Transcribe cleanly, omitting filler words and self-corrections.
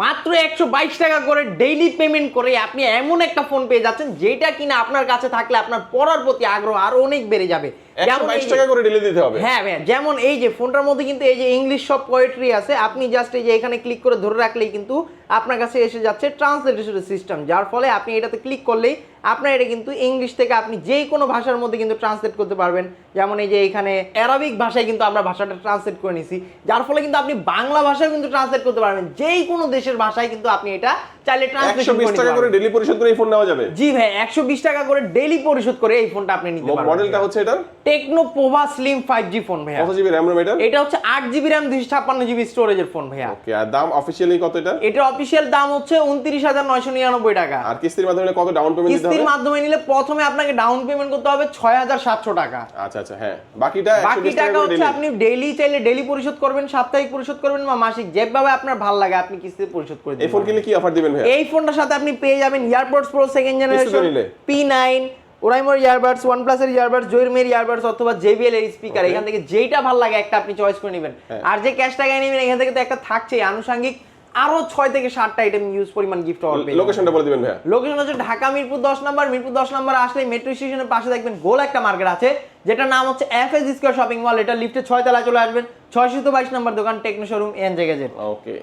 মাত্র 122 টাকা করে ডেইলি পেমেন্ট করে আপনি এমন একটা ফোন পেয়ে যাচ্ছেন যেটা কিনা আপনার কাছে থাকলে আপনার পড়ার প্রতি আগ্রহ আরো অনেক বেড়ে যাবে। 122 টাকা করে ডেলি দিতে হবে। হ্যাঁ ভাই, যেমন এই যে ফোনটার মধ্যে কিন্তু এই যে ইংলিশ সব পোয়েট্রি আছে, আপনি জাস্ট এই যে এখানে ক্লিক করে ধরে রাখলেই কিন্তু আপনার কাছে এসে যাচ্ছে ট্রান্সলেশন সিস্টেম, যার ফলে আপনি এটাতে ক্লিক করলেই আপনার এটা কিন্তু ইংলিশ থেকে আপনি যে কোনো ভাষার মধ্যে কিন্তু ট্রান্সলেট করতে পারবেন। যেমন এই যে এখানে অ্যারাবিক ভাষায় কিন্তু আমরা ভাষাটা ট্রান্সলেট করে নিছি, যার ফলে কিন্তু আপনি বাংলা ভাষায় কিন্তু ট্রান্সলেট করতে পারবেন। যেই কোনো দেশের ভাষায় কিন্তু আপনি এটা চাইলে ট্রান্সলেশন করে 120 টাকা করে ডেলি পরিশোধ করে এই ফোন নেওয়া যাবে। জি ভাই, 120 টাকা করে ডেইলি পরিশোধ করে এই ফোনটা আপনি নিতে পারবেন। মডেলটা হচ্ছে এটা techno Pova slim 5G phone ভাইয়া। কত জিবি র‍্যাম এটা? এটা হচ্ছে 8GB RAM 256GB স্টোরেজের ফোন ভাইয়া। ওকে, আর দাম অফিশিয়ালি কত এটা? এটা অফিশিয়াল দাম হচ্ছে 29,999 টাকা। আর কিস্তির মাধ্যমে কত ডাউন পেমেন্ট দিতে হবে? কিস্তির মাধ্যমে নিলে প্রথমে আপনাকে ডাউন পেমেন্ট করতে হবে 6,700 টাকা। আচ্ছা আচ্ছা, হ্যাঁ, বাকিটা 120 টাকা টাকা করে হচ্ছে ডেলি। আপনি ডেইলি চাইলে ডেইলি পরিশোধ করবেন, সাপ্তাহিক পরিশোধ করবেন বা মাসিক, যেভাবে আপনার ভালো লাগে আপনি কিস্তি পরিশোধ করে দিবেন। এই ফোন কিনলে কি অফার দিবেন ভাই? এই ফোনটার সাথে আপনি পেয়ে যাবেন AirPods Pro second generation, P9, ওরাইমোর ইয়ারবাডস, OnePlus এর ইয়ারবাডস, জয়িরমের ইয়ারবাডস অথবা JBL এর স্পিকার। এখান থেকে যেইটা ভালো লাগে একটা আপনি চয়েস করে নেবেন। আর যে ক্যাশ টাকায় নেবেন এখান থেকে তো একটা থাকছেই আনুষঙ্গিক আরো 6 থেকে 7টা আইটেম ইউজ পরিমাণ গিফট পাওয়া যাবে। লোকেশনটা বলে দিবেন ভাই। লোকেশন হচ্ছে ঢাকা মিরপুর 10 নম্বর। মিরপুর 10 নম্বরে আসলে মেট্রো স্টেশনের পাশে দেখবেন গোল একটা মার্কেট আছে, যেটার নাম হচ্ছে FS স্কয়ার শপিং মল। এটা লিফটে 6 তলায় চলে আসবেন, 622 নম্বর দোকান, টেকনো শোরুম, এনজে গ্যাজেট। ওকে।